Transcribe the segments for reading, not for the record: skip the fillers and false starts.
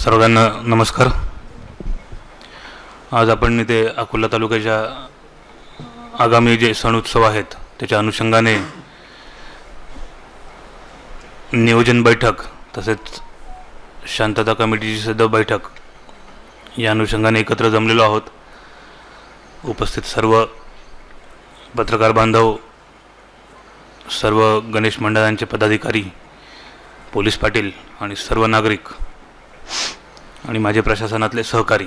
सर्वांना नमस्कार। आज आपण इथे अकोला तालुक्याच्या आगामी जे सण उत्सव आहेत त्याच्या अनुषंगाने नियोजन बैठक तसेच शांतता कमिटीची सुद्धा बैठक या अनुषंगाने एकत्र जमलेलो आहोत। उपस्थित सर्व पत्रकार बांधव, सर्व गणेश मंडळांचे पदाधिकारी, पोलीस पाटील आणि सर्व नागरिक आणि माझे प्रशासनातले सहकारी।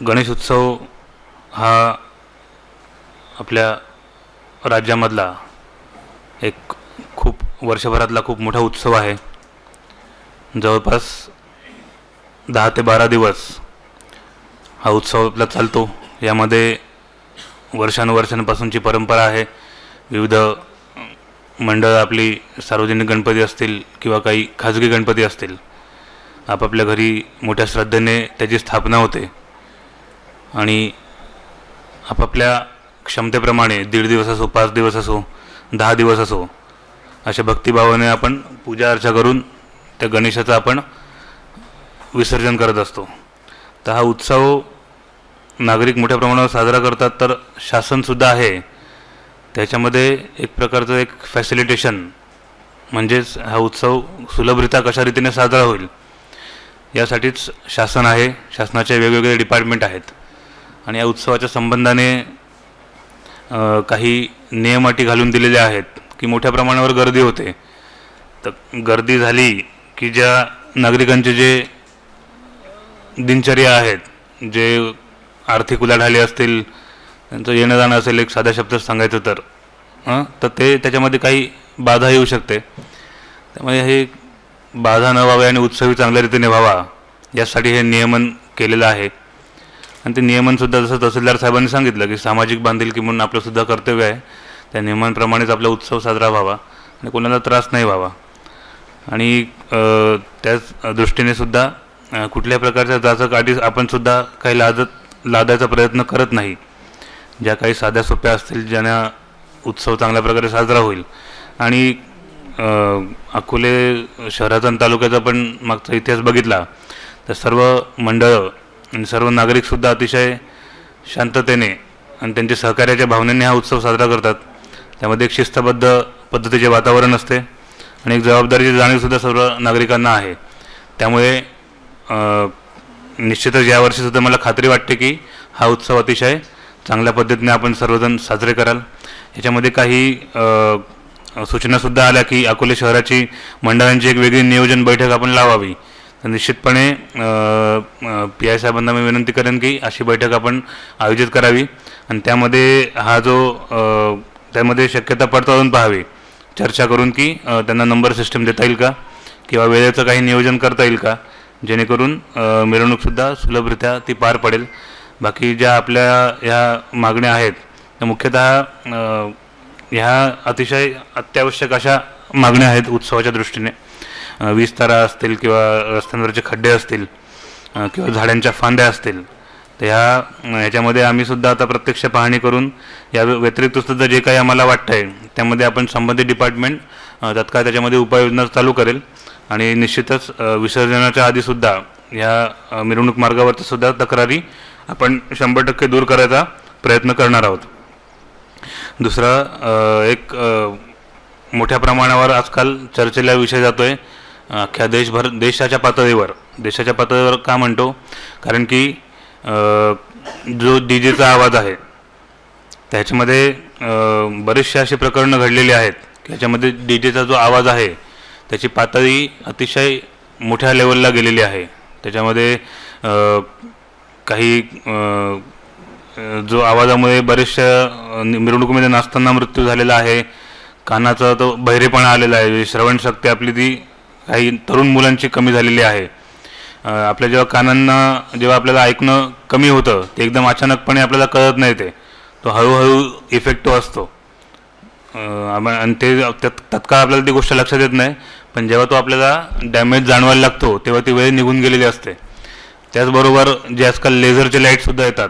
गणेश उत्सव हा आपल्या राज्यामधला एक खूप वर्षभरातला खूप मोठा उत्सव आहे। जवळपास 10 ते 12 दिवस हा उत्सव आपला चालतो। यामध्ये वर्षानुवर्षांपासूनची परंपरा आहे। विविध मंडळ आपली सार्वजनिक गणपती असतील किंवा काही खाजगी गणपती असतील, आपापल्या घरी मोठ्या श्रद्धेने त्याची स्थापना होते आणि आपापल्या क्षमतेप्रमाणे 1.5 दिवस असो, 5 दिवस असो, 10 दिवस असो, अशा भक्तिभावाने आपण पूजा अर्चा करून त्या गणेशाचं आपण विसर्जन करत असतो। तर हा उत्सव नागरिक मोठ्या प्रमाणावर साजरा करतात, तर शासनसुद्धा आहे त्याच्यामध्ये एक प्रकारचं एक फॅसिलिटेशन, म्हणजेच हा उत्सव सुलभरित्या कशा रीतीने साजरा होईल यासाठीच शासन आहे। शासनाचे वेगवेगळे डिपार्टमेंट आहेत आणि या उत्सवाच्या संबंधाने काही नियम अटी घालून दिलेले आहेत की मोठ्या प्रमाणावर गर्दी होते। तर गर्दी झाली की ज्या नागरिकांचे जे दिनचर्या आहेत, जे आर्थिक उलाढाली असतील, त्यांचं येणं जाणं असेल, एक साध्या शब्दात सांगायचं तर ते त्याच्यामध्ये काही बाधा येऊ शकते। त्यामुळे हे बाधा न व्हावे आणि उत्सवी चांगल्या रीतीने व्हावा यासाठी हे नियमन केलेलं आहे। आणि ते नियमनसुद्धा जसं तहसीलदार साहेबांनी सांगितलं की सामाजिक बांधिलकी म्हणून आपलंसुद्धा कर्तव्य आहे, त्या नियमांप्रमाणेच आपला उत्सव साजरा व्हावा आणि कोणाला त्रास नाही व्हावा। आणि त्याच दृष्टीने सुद्धा कुठल्या प्रकारच्या जाचक अटी आपणसुद्धा काही लादायचा प्रयत्न करत नाही। ज्या काही साध्या सोप्या असतील, ज्यांना उत्सव चांगल्या प्रकारे साजरा होईल। आणि अकोले शहराचा आणि तालुक्याचा पण मागचा इतिहास बघितला तर सर्व मंडळं आणि सर्व नागरिकसुद्धा अतिशय शांततेने आणि त्यांच्या सहकार्याच्या भावनेने हा उत्सव साजरा करतात। त्यामध्ये एक शिस्तबद्ध पद्धतीचे वातावरण असते आणि एक जबाबदारीची जाणीवसुद्धा सर्व नागरिकांना आहे। त्यामुळे निश्चितच यावर्षीसुद्धा मला खात्री वाटते की हा उत्सव अतिशय चांगल्या पद्धतीने आपण सर्वजण साजरे कराल। याच्यामध्ये काही सूचनासुद्धा आल्या की अकोले शहराची मंडळांची एक वेगळी नियोजन बैठक आपण लावावी। तर निश्चितपणे PI साहेबांना मी विनंती करेन की अशी बैठक आपण आयोजित करावी आणि त्यामध्ये शक्यता पडताळून पाहावी, चर्चा करून की त्यांना नंबर सिस्टम देता येईल का किंवा वेळेचं काही नियोजन करता येईल का, जेणेकरून मिरवणूकसुद्धा सुलभरित्या ती पार पडेल। बाकी ज्या आपल्या ह्या मागण्या आहेत त्या मुख्यतः ह्या अतिशय अत्यावश्यक अशा मागण्या आहेत उत्सवाच्या दृष्टीने। वीज तारा असतील किंवा रस्त्यांवरचे खड्डे असतील किंवा झाडांच्या फांद्या असतील, तर ह्याच्यामध्ये आम्हीसुद्धा आता प्रत्यक्ष पाहणी करून या व्यतिरिक्तसुद्धा जे काही आम्हाला वाटतं आहे त्यामध्ये आपण संबंधित डिपार्टमेंट तत्काळ त्याच्यामध्ये उपाययोजना चालू करेल आणि निश्चितच विसर्जनाच्या आधीसुद्धा ह्या मिरवणूक मार्गावरतीसुद्धा तक्रारी आपण 100% दूर करायचा प्रयत्न करणार आहोत। दुसरा एक मोठ्या प्रमाणावर आजकाल चर्चेला विषय जातो आहे अख्ख्या देशाच्या पातळीवर का म्हणतो, कारण की जो डीजेचा आवाज आहे त्याच्यामध्ये बरेचसे असे प्रकरणं घडलेली आहेत की याच्यामध्ये डीजेचा जो आवाज आहे त्याची पातळी अतिशय मोठ्या लेवलला गेलेली आहे। त्याच्यामध्ये काही जो आवाजामुळे बरेचशा मिरवणुकीमध्ये नाचताना मृत्यू झालेला आहे, कानाचा तो बहिरेपणा आलेला आहे, श्रवणशक्ती आपली ती काही तरुण मुलांची कमी झालेली आहे। आपल्या जेव्हा आपल्याला ऐकणं कमी होतं ते एकदम अचानकपणे आपल्याला कळत नाही, तो हळूहळू इफेक्ट असतो आणि ते तत्काळ आपल्याला ती गोष्ट लक्षात येत नाही, पण जेव्हा तो आपल्याला डॅमेज जाणवायला लागतो तेव्हा ती वेळ निघून गेलेली असते। त्याचबरोबर जे आजकाल लेझरचे लाईटसुद्धा येतात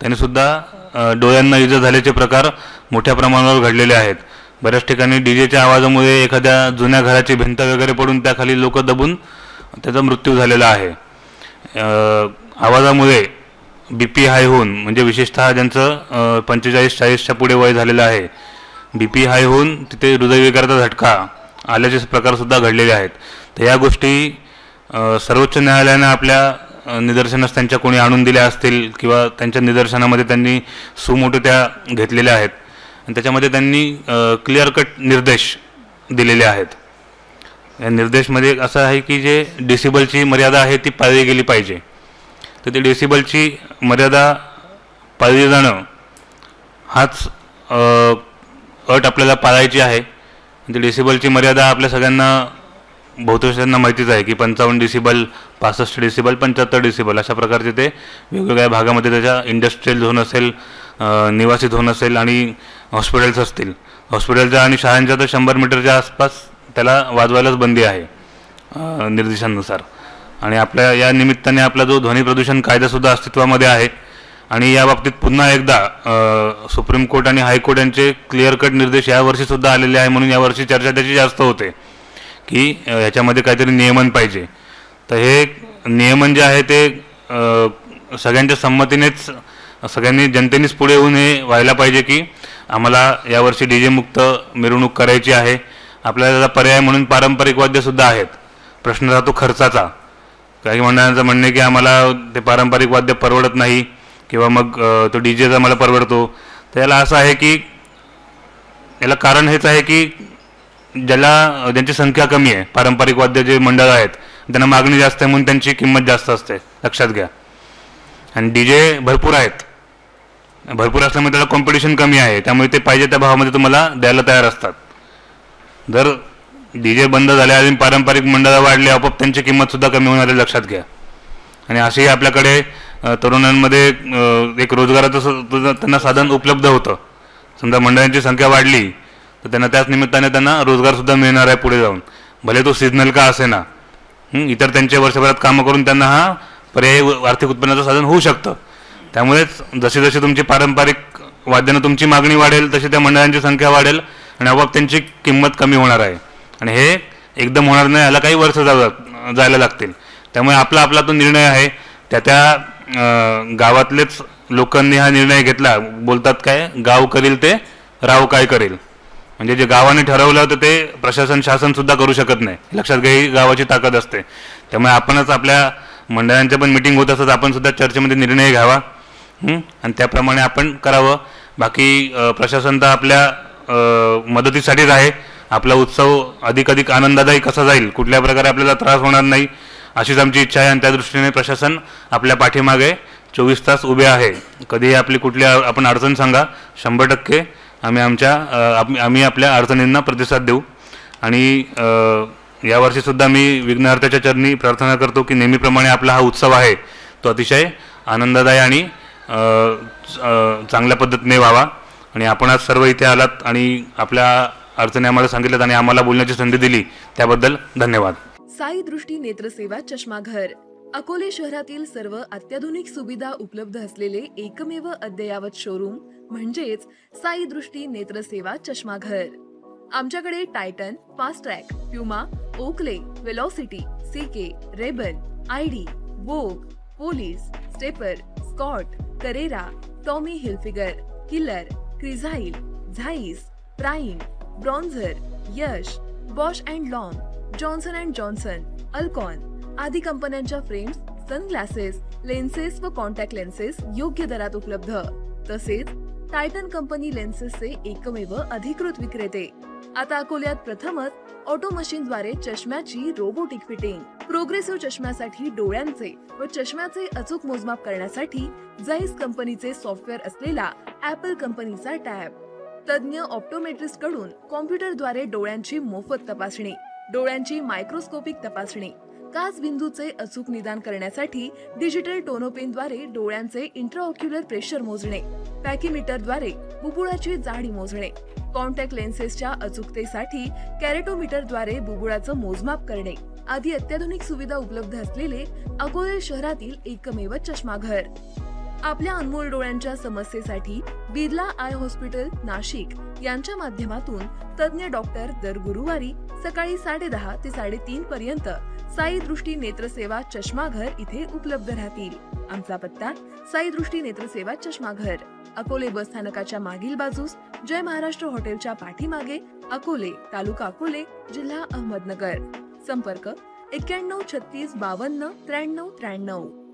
त्यानेसुद्धा डोळ्यांना इजा झाल्याचे प्रकार मोठ्या प्रमाणावर घडलेले आहेत। बऱ्याच ठिकाणी डीजेच्या आवाजामुळे एखाद्या जुन्या घराची भिंत वगैरे पडून त्याखाली लोक दबून त्याचा मृत्यू झालेला आहे. आवाजामुळे BP हाय होऊन, म्हणजे विशेषतः ज्यांचं 45-40च्या पुढे वय झालेलं आहे, BP हाय होऊन तिथे हृदयविकाराचा झटका आल्याचे प्रकारसुद्धा घडलेले आहेत. तर या गोष्टी सर्वोच्च न्यायालयानं आपल्या निदर्शनास त्यांच्या कोणी आणून दिल्या असतील किंवा त्यांच्या निदर्शनामध्ये त्यांनी सुमोटो त्या घेतलेल्या आहेत आणि त्याच्यामध्ये त्यांनी क्लिअर कट निर्देश दिलेले आहेत. या निर्देशमध्ये असं आहे की जे डेसिबलची मर्यादा आहे ती पाळली गेली पाहिजे. तर ते डेसिबलची मर्यादा पाळली जाणं हाच अट आपल्याला पाळायची आहे. ती डेसिबलची मर्यादा आपल्या सगळ्यांना बहुतांशांना माहितीच आहे की 55 डेसिबल, 65 डेसिबल, 75 डेसिबल अशा प्रकारचे ते वेगवेगळ्या भागामध्ये त्याच्या इंडस्ट्रियल झोन असेल, निवासी झोन असेल आणि हॉस्पिटल्स असतील. हॉस्पिटलच्या आणि शाळांच्या तर 100 मीटरच्या आसपास त्याला वाजवायलाच बंदी आहे निर्देशांनुसार. आणि आपल्या या निमित्ताने आपला जो ध्वनी प्रदूषण कायदासुद्धा अस्तित्वामध्ये आहे आणि या बाबतीत पुन्हा एकदा सुप्रीम कोर्ट आणि हायकोर्ट यांचे क्लिअर कट निर्देश यावर्षीसुद्धा आलेले आहे. म्हणून यावर्षी चर्चा त्याची जास्त होते की ह्याच्यामध्ये काहीतरी नियमन पाहिजे. तर हे नियमन जे आहे ते सगळ्यांच्या संमतीनेच, सगळ्यांनी जनतेनेच पुढे येऊन हे व्हायला पाहिजे की आम्हाला यावर्षी DJ मुक्त मिरवणूक करायची आहे. आपल्याला त्याचा पर्याय म्हणून पारंपरिक वाद्यसुद्धा आहेत. प्रश्न राहतो खर्चाचा. काही मंडळांचं म्हणणे की आम्हाला ते पारंपरिक वाद्य परवडत नाही किंवा मग तो DJचा मला परवडतो. तर याला असं आहे की याला कारण हेच आहे की ज्यांची संख्या कमी आहे, पारंपरिक वाद्य जे मंडळ आहेत त्यांना मागणी जास्त आहे म्हणून त्यांची किंमत जास्त असते, लक्षात घ्या. आणि DJ भरपूर आहेत, भरपूर असल्यामुळे त्याला कॉम्पिटिशन कमी आहे, त्यामुळे ते पाहिजे त्या भावामध्ये तुम्हाला द्यायला तयार असतात. जर DJ बंद झाले आणि पारंपरिक मंडळ वाढले, आपोआप त्यांची किंमतसुद्धा कमी होणार आहे, लक्षात घ्या. आणि असेही आपल्याकडे तरुणांमध्ये एक रोजगाराचं त्यांना साधन उपलब्ध होतं. समजा मंडळांची संख्या वाढली तर त्यांना त्याच निमित्ताने त्यांना रोजगारसुद्धा मिळणार आहे पुढे जाऊन, भले तो सीझनल का असे ना. इतर त्यांचे वर्षभरात कामं करून त्यांना हा पर्यायी आर्थिक उत्पन्नाचं साधन होऊ शकतं. त्यामुळेच जशी जशी तुमची पारंपरिक वाद्यानं तुमची मागणी वाढेल तशी त्या मंडळांची संख्या वाढेल आणि आपोआप त्यांची किंमत कमी होणार आहे. आणि हे एकदम होणार नाही, याला काही वर्ष जायला लागतील. त्यामुळे आपला तो निर्णय आहे, त्या गावातलेच लोकांनी हा निर्णय घेतला. बोलतात काय, गाव करील ते राव काय करेल. म्हणजे जे गावाने ठरवलं होतं ते प्रशासन, शासनसुद्धा करू शकत नाही, लक्षात घ्या. ही गावाची ताकद असते. त्यामुळे आपणच आपल्या मंडळांच्या पण मिटिंग होत असतात, आपण सुद्धा चर्चेमध्ये निर्णय घ्यावा आणि त्याप्रमाणे आपण करावं. बाकी प्रशासन तर आपल्या मदतीसाठीच आहे. आपला उत्सव अधिक आनंददायी कसा जाईल, कुठल्या प्रकारे आपल्याला त्रास होणार नाही अशीच आमची इच्छा आहे. आणि त्या दृष्टीने प्रशासन आपल्या पाठीमागे 24 तास उभे आहे. कधीही आपली कुठली आपण अडचण सांगा, 100% आम्ही आपल्या अडचणींना प्रतिसाद देऊ. आणि यावर्षीसुद्धा मी विघ्नहर्त्याच्या चरणी प्रार्थना करतो की नेहमीप्रमाणे आपला हा उत्सव आहे तो अतिशय आनंददायी आणि चांगल्या पद्धतीने व्हावा. आणि आपण आज सर्व इथे आलात आणि आपल्या अडचणी आम्हाला सांगितल्यात आणि आम्हाला बोलण्याची संधी दिली त्याबद्दल धन्यवाद. साई दृष्टी नेत्रसेवा चष्माघर, अकोले शहरातील सर्व अत्याधुनिक सुविधा उपलब्ध असलेले एकमेव अद्ययावत शोरूम म्हणजेच साई दृष्टी नेत्रसेवा चष्माघर. आमच्याकडे Titan, Fastrack, Puma, Oakley, Velocity, CK, Ray Ban, ID, Vogue, Police, Stepper, Scott, Carrera, Tommy Hilfiger, Killer, Crizal, Zeiss, Prime, Bronzer, Yash, Bausch and Lomb, Johnson and Johnson, Alcon आदी कंपन्यांच्या फ्रेम्स, सनग्लासेस, लेन्सेस व contact lenses योग्य दरात उपलब्ध. तसेच Titan company लेन्सेसचे एकमेव अधिकृत विक्रेते. आता अकोल्यात प्रथमच ऑटो मशीनद्वारे चष्म्याची रोबोटिक फिटिंग. प्रोग्रेसिव्ह चष्म्यासाठी डोळ्यांचे व चष्म्याचे अचूक मोजमाप करण्यासाठी जाईस कंपनीचे सॉफ्टवेअर असलेला ऍपल कंपनीचा टॅब. तज्ञ ऑप्टोमेट्रिस्ट कडून कॉम्प्युटरद्वारे डोळ्यांची मोफत तपासणी, डोळ्यांची मायक्रोस्कोपिक तपासणी, काच बिंदूचे अचूक निदान करण्यासाठी डिजिटल टोनोपेनद्वारे डोळ्यांचे इंट्राऑक्युलर प्रेशर मोजणे, पॅकीमीटरद्वारे बुबुळाची जाडी मोजणे, कॉन्टॅक्ट लेन्सेसच्या अचूकतेसाठी कॅरेटोमीटरद्वारे बुबुळाचं मोजमाप करणे आदी अत्याधुनिक सुविधा उपलब्ध असलेले अकोले शहरातील एकमेव चष्माघर. आपल्या अनमोल डोळ्यांच्या समस्येसाठी बिर्ला आय हॉस्पिटल नाशिक यांच्या माध्यमातून तज्ञ डॉक्टर दर गुरुवारी सकाळी 10:30 ते 3:30 पर्यंत साई दृष्टी नेत्रसेवा चष्माघर इथे उपलब्ध राहतील. आमचा पत्ता साई दृष्टी नेत्रसेवा चष्माघर, अकोले बस स्थानकाच्या मागील बाजूस, जय महाराष्ट्र हॉटेलच्या पाठीमागे, अकोले, तालुका अकोले, जिल्हा अहमदनगर. संपर्क 91 36 52 93 93.